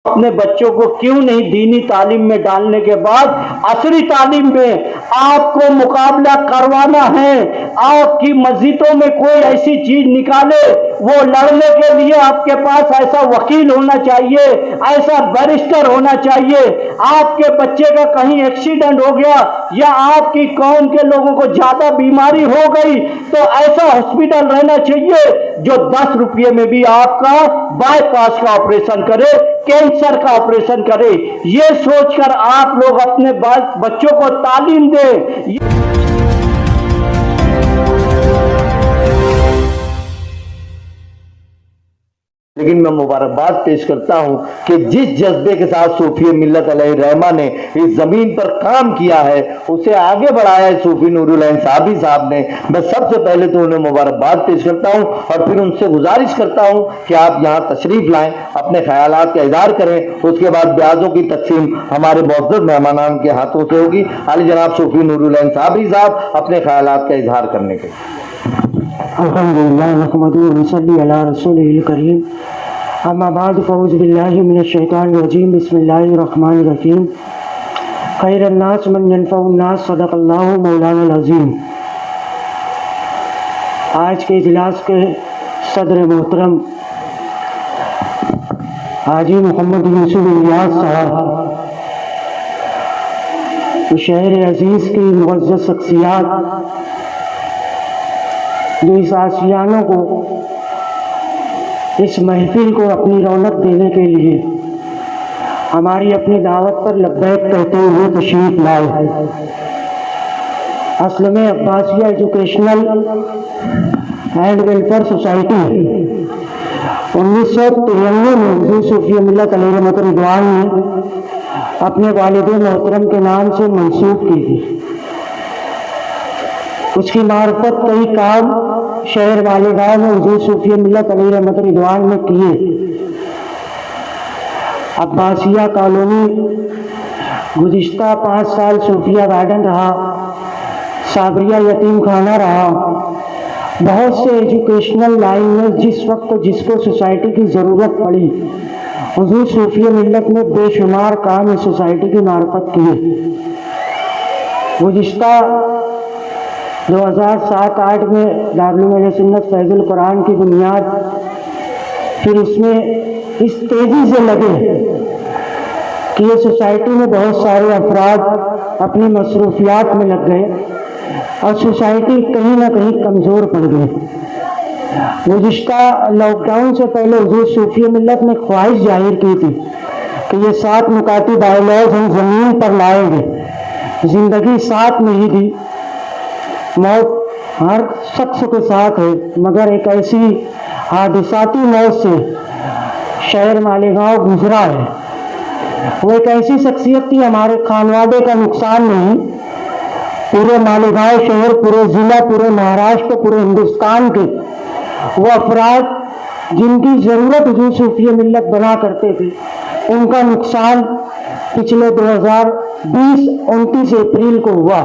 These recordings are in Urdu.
اپنے بچوں کو کیوں نہیں دینی تعلیم میں ڈالنے کے بعد عصری تعلیم میں آپ کو مقابلہ کروانا ہے؟ آپ کی مسجدوں میں کوئی ایسی چیز نکالے، وہ لڑنے کے لیے آپ کے پاس ایسا وکیل ہونا چاہیے، ایسا بیرسٹر ہونا چاہیے۔ آپ کے بچے کا کہیں ایکسیڈنٹ ہو گیا یا آپ کی قوم کے لوگوں کو زیادہ بیماری ہو گئی تو ایسا ہاسپٹل رہنا چاہیے جو 10 روپے میں بھی آپ کا بائی پاس کا آپریشن کرے، کینسر کا آپریشن کرے۔ یہ سوچ کر آپ لوگ اپنے بچوں کو تعلیم دیں۔ لیکن میں مبارکباد پیش کرتا ہوں کہ جس جذبے کے ساتھ صوفی ملت علیہ الرحمہ نے اس زمین پر کام کیا ہے، اسے آگے بڑھایا ہے صوفی نور العین صاحبی صاحب نے۔ میں سب سے پہلے تو انہیں مبارکباد پیش کرتا ہوں اور پھر ان سے گزارش کرتا ہوں کہ آپ یہاں تشریف لائیں، اپنے خیالات کا اظہار کریں۔ اس کے بعد بیازوں کی تقسیم ہمارے معزز مہمانان کے ہاتھوں سے ہوگی۔ علی جناب صوفی نور العین صاحبی صاحب اپنے خیالات کا اظہار کرنے کے۔ الحمدللہ نحمدہ ونصلی علی رسولہ الکریم، اما بعد فاعوذ باللہ من الشیطان الرجیم، بسم اللہ الرحمن الرحیم۔ خیر الناس من ینفع الناس، صدق اللہ مولانا العظیم۔ آج کے اجلاس کے صدر محترم حاجی محمد یوسف الیاس صاحب، شہر عزیز کی معزز شخصیات، جو اس آشیانوں کو، اس محفل کو اپنی رونق دینے کے لیے ہماری اپنی دعوت پر لبیک کہتے ہوئے تشریف لائے۔ اصل میں عباسیہ ایجوکیشنل اینڈ ویلفیئر سوسائٹی 1993 میں حضور صوفی ملت علیہ رضوان نے اپنے والد محترم کے نام سے منسوخ کی تھی۔ اس کی معرفت کئی کام شہر والداؤں میں حضور صوفی ملت علیہ رحمت رضوان نے کیے۔ عباسیہ کالونی گزشتہ 5 سال صوفیہ گارڈن رہا، صابریہ یتیم خانہ رہا۔ بہت سے ایجوکیشنل لائن میں جس وقت جس کو سوسائٹی کی ضرورت پڑی، حضور صوفی ملت نے بے شمار کام اس سوسائٹی کی معرفت کیے۔ گزشتہ 2007-8 میں دارالعلوم اہل سنت فیض القرآن کی بنیاد، پھر اس میں اس تیزی سے لگے کہ یہ سوسائٹی میں بہت سارے افراد اپنی مصروفیات میں لگ گئے اور سوسائٹی کہیں نہ کہیں کمزور پڑ گئی۔ گزشتہ لاک ڈاؤن سے پہلے حضور صوفی ملت نے خواہش ظاہر کی تھی کہ یہ 7 نکاتی بائی لاز ہم زمین پر لائیں گے۔ زندگی ساتھ میں ہی دی، موت ہر شخص کے ساتھ ہے، مگر ایک ایسی حادثاتی موت سے شہر مالیگاؤں گزرا ہے۔ وہ ایک ایسی شخصیت تھی، ہمارے خانوادے کا نقصان نہیں، پورے مالیگاؤں شہر، پورے ضلع، پورے مہاراشٹر، پورے ہندوستان کے وہ افراد جن کی ضرورت حضور صوفی ملت بنا کرتے تھے، ان کا نقصان پچھلے 2020 29 اپریل کو ہوا۔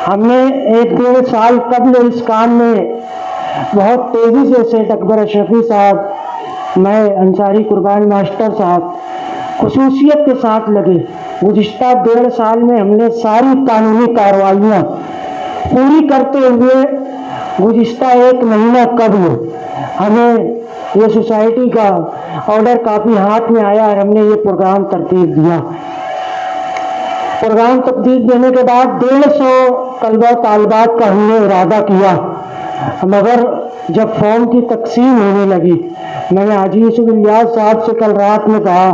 ہم نے 1-1.5 سال قبل اس کام میں بہت تیزی سے سیٹ اکبر اشرفی صاحب، میں انصاری قربان ماسٹر صاحب خصوصیت کے ساتھ لگے۔ گزشتہ 1.5 سال میں ہم نے ساری قانونی کارروائیاں پوری کرتے ہوئے گزشتہ 1 مہینہ قبل ہمیں یہ سوسائٹی کا آرڈر کاپی ہاتھ میں آیا اور ہم نے یہ پروگرام ترتیب دیا۔ پروگرام ترتیب دینے کے بعد 150 طلبہ طالبات کا ہم نے ارادہ کیا، مگر جب فارم کی تقسیم ہونے لگی، میں نے حاجی یوسف الیاس صاحب سے کل رات میں کہا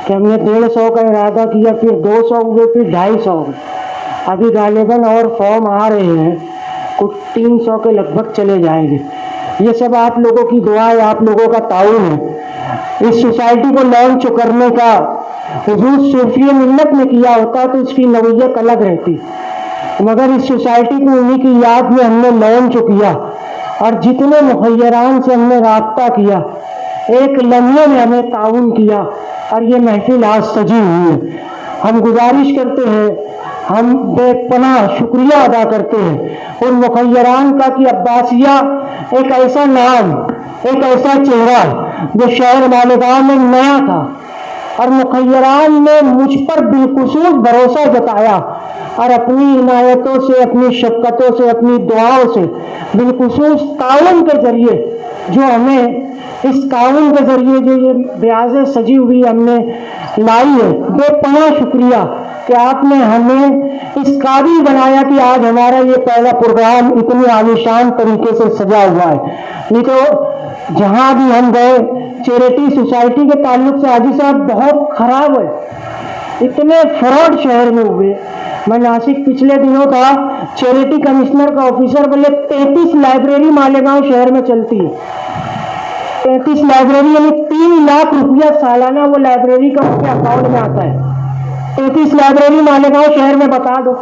کہ ہم نے 150 کا ارادہ کیا، پھر 200 ہوئے، پھر 250 ہوئے، ابھی غالباً اور فارم آ رہے ہیں، کچھ 300 کے لگ بھگ چلے جائیں گے۔ یہ سب آپ لوگوں کی دعا ہے، آپ لوگوں کا تعاون ہے۔ اس سوسائٹی کو لانچ کرنے کا حضور صوفی ملت نے کیا ہوتا تو اس کی نوعیت الگ رہتی، مگر اس سوسائٹی کو انہی کی یاد میں ہم نے لانچ کیا اور جتنے مخیران سے ہم نے رابطہ کیا، ایک لمحے میں ہمیں تعاون کیا اور یہ محفل آج سجی ہوئی ہے۔ ہم گزارش کرتے ہیں، ہم بے پناہ شکریہ ادا کرتے ہیں ان مخیران کا کہ عباسیہ ایک ایسا نام، ایک ایسا چہرہ جو شہر مالیگاؤں میں نیا تھا، اور مخیران نے مجھ پر بالخصوص بھروسہ جتایا اور اپنی عنایتوں سے، اپنی شفقتوں سے، اپنی دعاؤں سے، بالخصوص تعاون کے ذریعے جو ہمیں اس تعاون کے ذریعے جو یہ بیاضیں سجی ہوئی ہم نے لائی ہے، بے پناہ شکریہ کہ آپ نے ہمیں اس قابل بنایا کہ آج ہمارا یہ پہلا پروگرام اتنی عالیشان طریقے سے سجا ہوا ہے۔ نہیں تو جہاں بھی ہم گئے چیریٹی سوسائٹی کے تعلق سے حاجی صاحب بہت خراب ہے، اتنے فراڈ شہر میں ہوئے۔ میں ناسک پچھلے دنوں تھا، چیریٹی کمشنر کا آفیسر بولے 33 لائبریری مالیگاؤں شہر میں چلتی ہے، 33 لائبریری یعنی 3 لاکھ روپیہ سالانہ وہ لائبریری کا ان کے اکاؤنٹ میں آتا ہے۔ 33 لائبریری مالیگاؤں شہر میں بتا دو،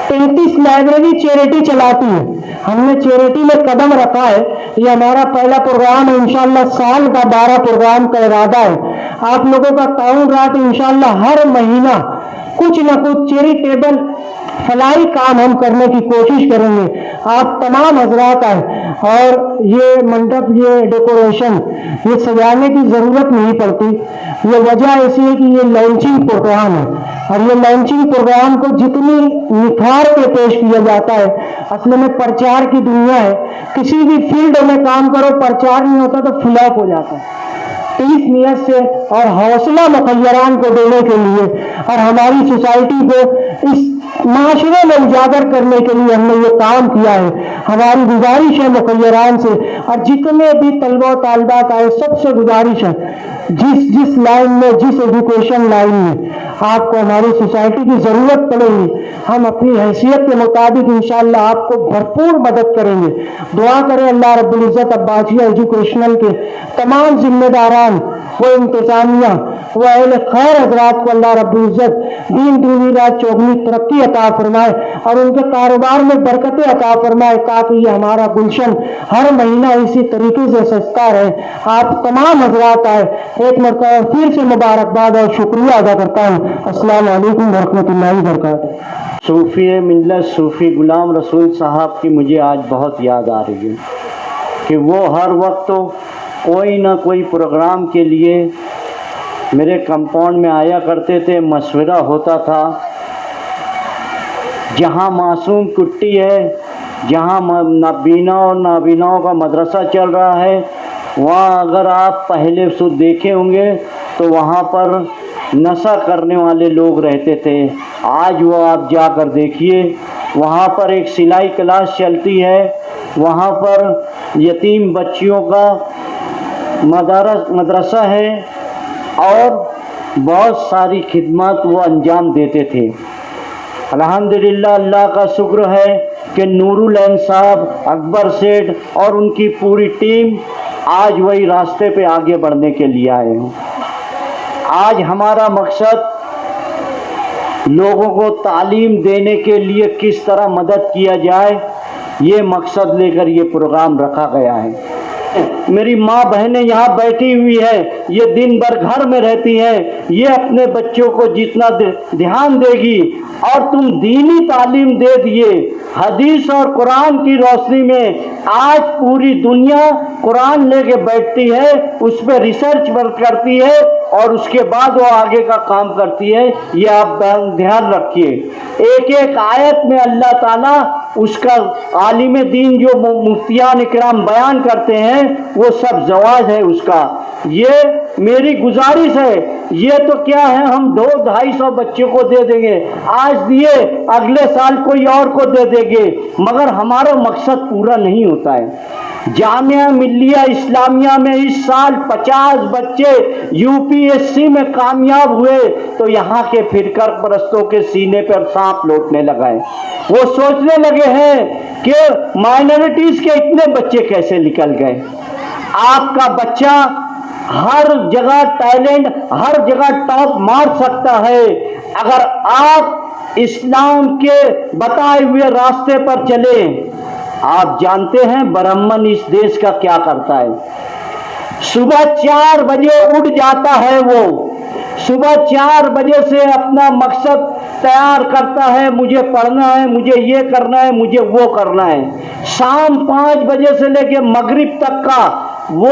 33 لائبریری چیریٹی چلاتی ہے۔ ہم نے چیریٹی میں قدم رکھا ہے، یہ ہمارا پہلا پروگرام ہے، انشاءاللہ سال کا 12 پروگرام کا ارادہ ہے۔ آپ لوگوں کا تعاون رہا تو انشاءاللہ ہر مہینہ کچھ نہ کچھ چیریٹیبل فلاحی کام ہم کرنے کی کوشش کریں گے۔ آپ تمام حضرات آئے، اور یہ منڈپ، یہ ڈیکوریشن، یہ سجانے کی ضرورت نہیں پڑتی۔ یہ وجہ ایسی ہے کہ یہ لانچنگ پروگرام ہے، اور یہ لانچنگ پروگرام کو جتنی نکھار کے پیش کیا جاتا ہے، اصل میں پرچار کی دنیا ہے، کسی بھی فیلڈ میں کام کرو پرچار نہیں ہوتا تو فلاپ ہو جاتا ہے۔ تو اس نیت سے اور حوصلہ مخیران کو دینے کے لیے اور ہماری سوسائٹی کو اس معاشرے میں اجاگر کرنے کے لیے ہم نے یہ کام کیا ہے۔ ہماری گزارش ہے مخیران سے اور جتنے بھی طلبہ و طالبات آئے سب سے گزارش ہے، جس لائن میں، جس ایجوکیشن لائن میں آپ کو ہماری سوسائٹی کی ضرورت پڑے گی، ہم اپنی حیثیت کے مطابق انشاءاللہ آپ کو بھرپور مدد کریں گے۔ دعا کریں اللہ رب العزت عباسیہ ایجوکیشنل کے تمام ذمہ داران، وہ انتظامیہ، وہ اہل خیر حضرات کو اللہ رب العزت دین دنیا رات چوگنی ترقی عطا فرمائے اور ان کے کاروبار میں برکتیں عطا فرمائے، تاکہ یہ ہمارا گلشن ہر مہینہ اسی طریقے سے سجتا رہے۔ آپ تمام حضرات آئے، ایک مرتبہ پھر سے مبارکباد اور شکریہ ادا کرتا ہوں۔ السلام علیکم ورحمۃ اللہ وبرکاتہ۔ صوفی ملت صوفی غلام رسول صاحب کی مجھے آج بہت یاد آ رہی ہے کہ وہ ہر وقت تو کوئی نہ کوئی پروگرام کے لیے میرے کمپاؤنڈ میں آیا کرتے تھے، مشورہ ہوتا تھا۔ جہاں معصوم کٹی ہے، جہاں نابینا اور نابیناؤں کا مدرسہ چل رہا ہے، وہاں اگر آپ پہلے سے دیکھے ہوں گے تو وہاں پر نشہ کرنے والے لوگ رہتے تھے۔ آج وہ آپ جا کر دیکھیے، وہاں پر ایک سلائی کلاس چلتی ہے، وہاں پر یتیم بچیوں کا مدرسہ ہے، اور بہت ساری خدمات وہ انجام دیتے تھے۔ الحمدللہ اللہ کا شکر ہے کہ نور العین صاحب، اکبر سیٹھ اور ان کی پوری ٹیم آج وہی راستے پہ آگے بڑھنے کے لیے آئے ہیں۔ آج ہمارا مقصد لوگوں کو تعلیم دینے کے لیے کس طرح مدد کیا جائے، یہ مقصد لے کر یہ پروگرام رکھا گیا ہے۔ میری ماں بہنیں یہاں بیٹھی ہوئی ہیں، یہ دن بھر گھر میں رہتی ہیں، یہ اپنے بچوں کو جتنا دھیان دے گی، اور تم دینی تعلیم دے دیے، حدیث اور قرآن کی روشنی میں آج پوری دنیا قرآن لے کے بیٹھتی ہے، اس پہ ریسرچ کرتی ہے اور اس کے بعد وہ آگے کا کام کرتی ہے۔ یہ آپ دھیان رکھیے، ایک ایک آیت میں اللہ تعالیٰ اس کا عالم دین جو مفتیان اکرام بیان کرتے ہیں وہ سب زواج ہے اس کا۔ یہ میری گزارش ہے، یہ تو کیا ہے، ہم 200-250 بچوں کو دے دیں گے، آج دیے اگلے سال کوئی اور کو دے دیں گے، مگر ہمارا مقصد پورا نہیں ہوتا ہے۔ جامعہ ملیہ اسلامیہ میں اس سال 50 بچے UPSC میں کامیاب ہوئے تو یہاں کے فرقہ پرستوں کے سینے پر سانپ لوٹنے لگا ہے۔ وہ سوچنے لگے ہیں کہ مائنورٹیز کے اتنے بچے کیسے نکل گئے۔ آپ کا بچہ ہر جگہ ٹیلنٹ، ہر جگہ ٹاپ مار سکتا ہے اگر آپ اسلام کے بتائے ہوئے راستے پر چلیں۔ آپ جانتے ہیں برہمن اس دیش کا کیا کرتا ہے، صبح 4 بجے اٹھ جاتا ہے، وہ صبح 4 بجے سے اپنا مقصد تیار کرتا ہے، مجھے پڑھنا ہے، مجھے یہ کرنا ہے، مجھے وہ کرنا ہے۔ شام 5 بجے سے لے کے مغرب تک کا وہ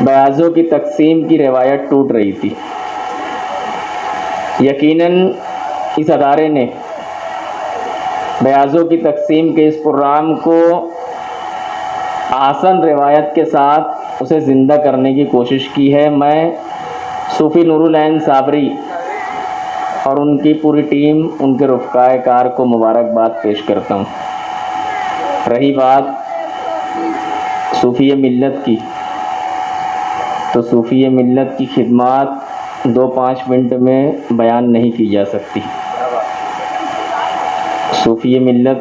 بیاضوں کی تقسیم کی روایت ٹوٹ رہی تھی۔ یقیناً اس ادارے نے بیاضوں کی تقسیم کے اس پروگرام کو آسن روایت کے ساتھ اسے زندہ کرنے کی کوشش کی ہے۔ میں صوفی نور العین صابری اور ان کی پوری ٹیم، ان کے رفقائے کار کو مبارکباد پیش کرتا ہوں۔ رہی بات صوفی ملت کی، تو صوفی ملت کی خدمات 2-5 منٹ میں بیان نہیں کی جا سکتی۔ صوفی ملت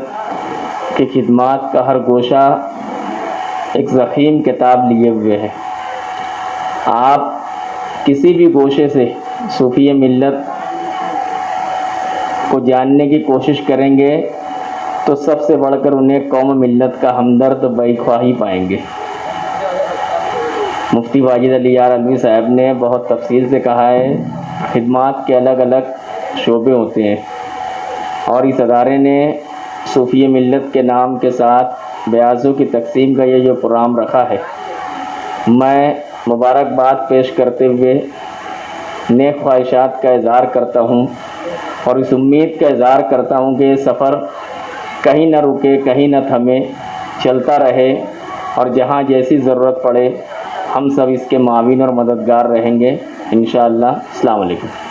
کی خدمات کا ہر گوشہ ایک ضخیم کتاب لیے ہوئے ہے۔ آپ کسی بھی گوشے سے صوفی ملت کو جاننے کی کوشش کریں گے تو سب سے بڑھ کر انہیں قوم ملت کا ہمدرد بخواہی پائیں گے۔ مفتی واجد علی یار علوی صاحب نے بہت تفصیل سے کہا ہے، خدمات کے الگ الگ شعبے ہوتے ہیں، اور اس ادارے نے صوفی ملت کے نام کے ساتھ بیاضوں کی تقسیم کا یہ جو پروگرام رکھا ہے، میں مبارکباد پیش کرتے ہوئے نیک خواہشات کا اظہار کرتا ہوں اور اس امید کا اظہار کرتا ہوں کہ یہ سفر کہیں نہ رکے، کہیں نہ تھمے، چلتا رہے، اور جہاں جیسی ضرورت پڑے ہم سب اس کے معاون اور مددگار رہیں گے انشاءاللہ۔ السلام علیکم۔